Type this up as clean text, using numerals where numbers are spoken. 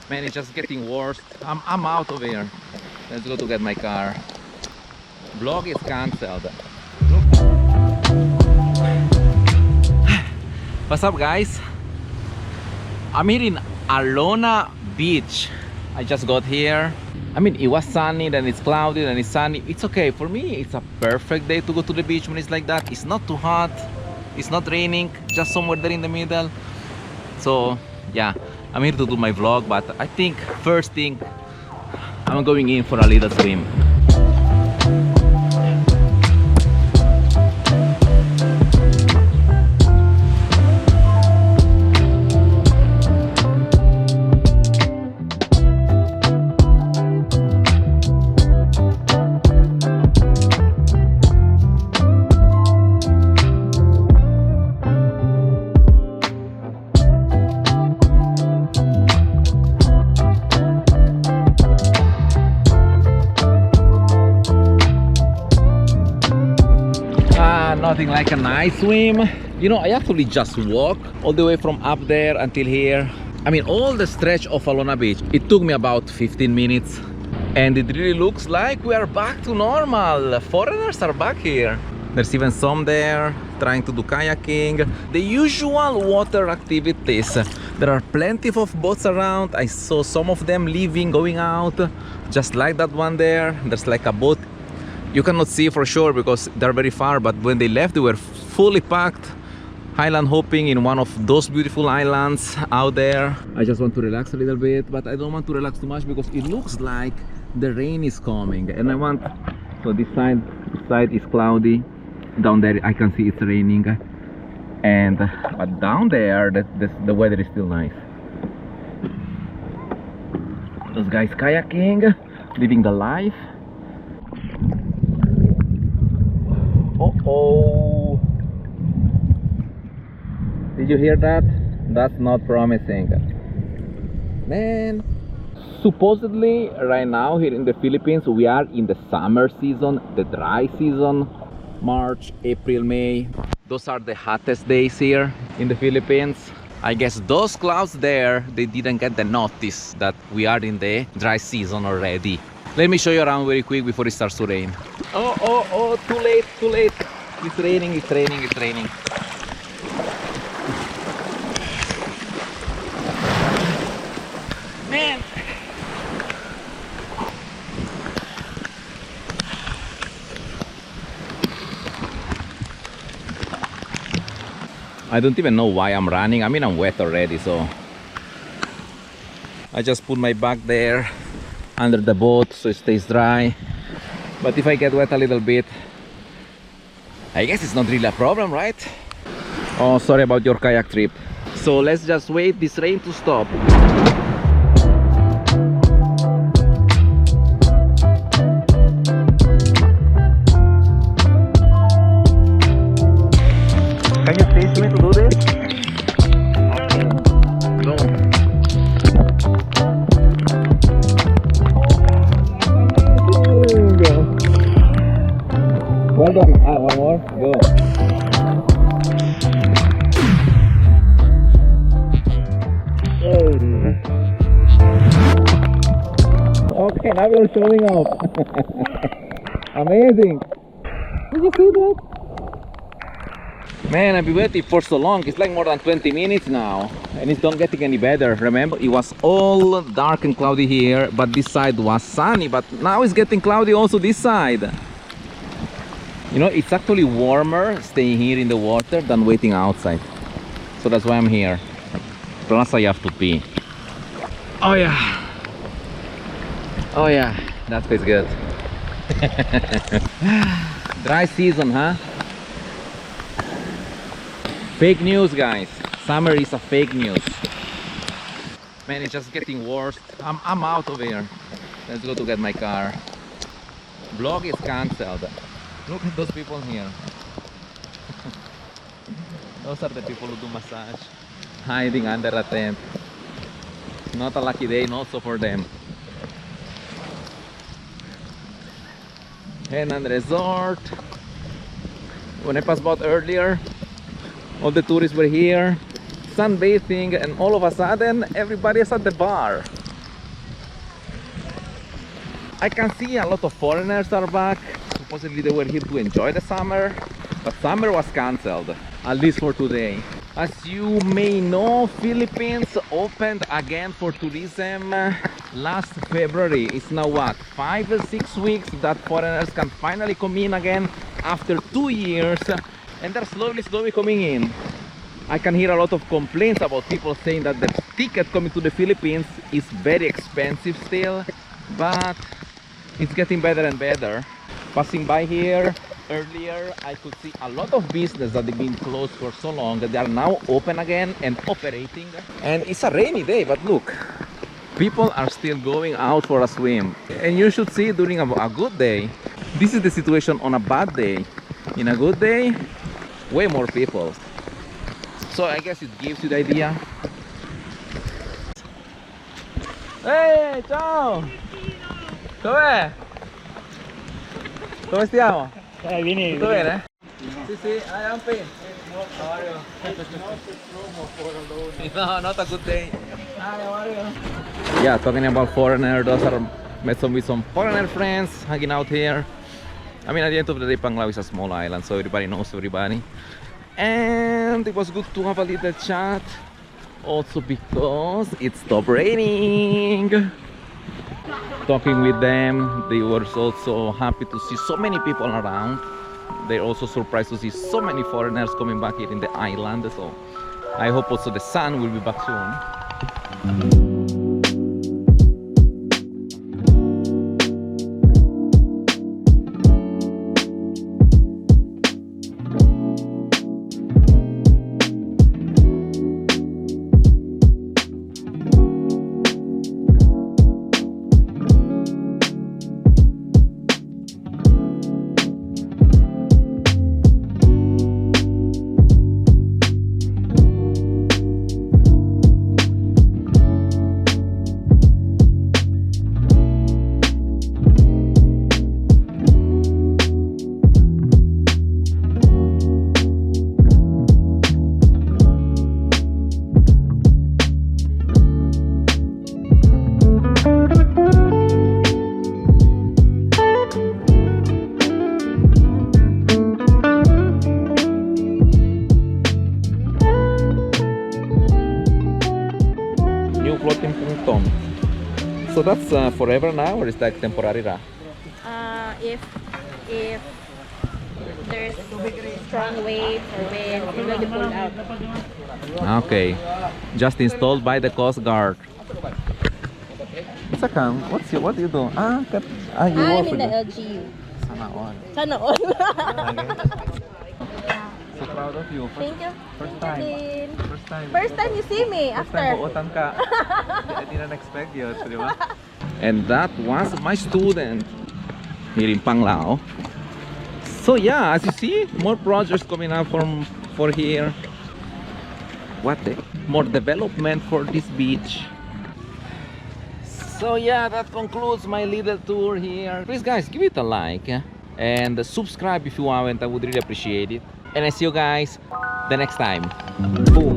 Man, it's just getting worse. I'm out of here. Let's go to get my car. Vlog is cancelled. What's up, guys? I'm here in Alona beach. I just got here. I mean, it was sunny, then it's cloudy, then it's sunny. It's okay. For me, it's a perfect day to go to the beach when it's like that. It's not too hot. It's not raining. Just somewhere there in the middle. So, yeah. I'm here to do my vlog, but I think first thing, I'm going in for a little swim. Nothing like a nice swim. You know, I actually just walked all the way from up there until here. I mean, all the stretch of Alona Beach, it took me about 15 minutes. And it really looks like we are back to normal. Foreigners are back here. There's even some there trying to do kayaking. The usual water activities. There are plenty of boats around. I saw some of them leaving, going out. Just like that one there. There's like a boat. You cannot see for sure because they're very far, but when they left, they were fully packed. Island hopping in one of those beautiful islands out there. I just want to relax a little bit, but I don't want to relax too much because it looks like the rain is coming. And I want, so this side is cloudy. Down there, I can see it's raining. But down there, the weather is still nice. Those guys kayaking, living the life. Oh, did you hear that? That's not promising, man. Supposedly right now here in the Philippines we are in the summer season, the dry season. March, April, May, those are the hottest days here in the Philippines. I guess those clouds there, they didn't get the notice that we are in the dry season already. Let me show you around very quick before it starts to rain. Oh, too late. It's raining. Man! I don't even know why I'm running. I mean, I'm wet already, so I just put my bag there under the boat so it stays dry. But if I get wet a little bit, I guess it's not really a problem, right? Oh, sorry about your kayak trip. So let's just wait this rain to stop. Can you teach me to do this? No. Well done. One more. Go. Okay, now you're showing off. Amazing. Did you see that? Man, I've been waiting for so long. It's like more than 20 minutes now. And it's not getting any better. Remember, it was all dark and cloudy here, but this side was sunny. But now it's getting cloudy also this side. You know, it's actually warmer staying here in the water than waiting outside. So that's why I'm here. Plus I have to pee. Oh yeah. Oh yeah, that feels good. Dry season, huh? Fake news, guys. Summer is a fake news. Man, it's just getting worse. I'm out of here. Let's go to get my car. Vlog is cancelled. Look at those people here. Those are the people who do massage, hiding under a tent. Not a lucky day, not so for them. Henan Resort. When I passed by earlier, all the tourists were here sunbathing, and all of a sudden everybody is at the bar. I can see a lot of foreigners are back. Supposedly they were here to enjoy the summer, but summer was cancelled, at least for today. As you may know, Philippines opened again for tourism last February. It's now what, 5 or 6 weeks that foreigners can finally come in again after 2 years, and they're slowly coming in. I can hear a lot of complaints about people saying that the ticket coming to the Philippines is very expensive still, but it's getting better and better. Passing by here earlier, I could see a lot of business that they've been closed for so long that they are now open again and operating. And it's a rainy day, but look, people are still going out for a swim. And you should see during a good day. This is the situation on a bad day. In a good day, way more people. So I guess it gives you the idea. Hey, ciao! Dov'è? Come stiamo? Vieni. Tutto bene? Sì, sì, I am fine. How are you? No, not a good day. Hi, how are you? Yeah, talking about foreigners, those are met with some foreigner friends hanging out here. I mean, at the end of the day, Panglao is a small island, so everybody knows everybody. And it was good to have a little chat, also because it stopped raining. Talking with them, they were also happy to see so many people around. They're also surprised to see so many foreigners coming back here in the island. So I hope also the sun will be back soon. So that's forever now, or is that temporary? If there's strong waves or wind, we're going to pull out. Okay, just installed by the Coast Guard. What do you do? You I'm work in with the them. LGU. Sana all. Sana all. So proud of you. Thank you. First Thank time. you din. First time. First time you see me First time after. buotan ka. I didn't expect you, di ba? And that was my student here in Panglao. So yeah, as you see, more projects coming up for here. More development for this beach. So yeah, that concludes my little tour here. Please guys, give it a like and subscribe if you haven't. I would really appreciate it. And I see you guys the next time. Boom.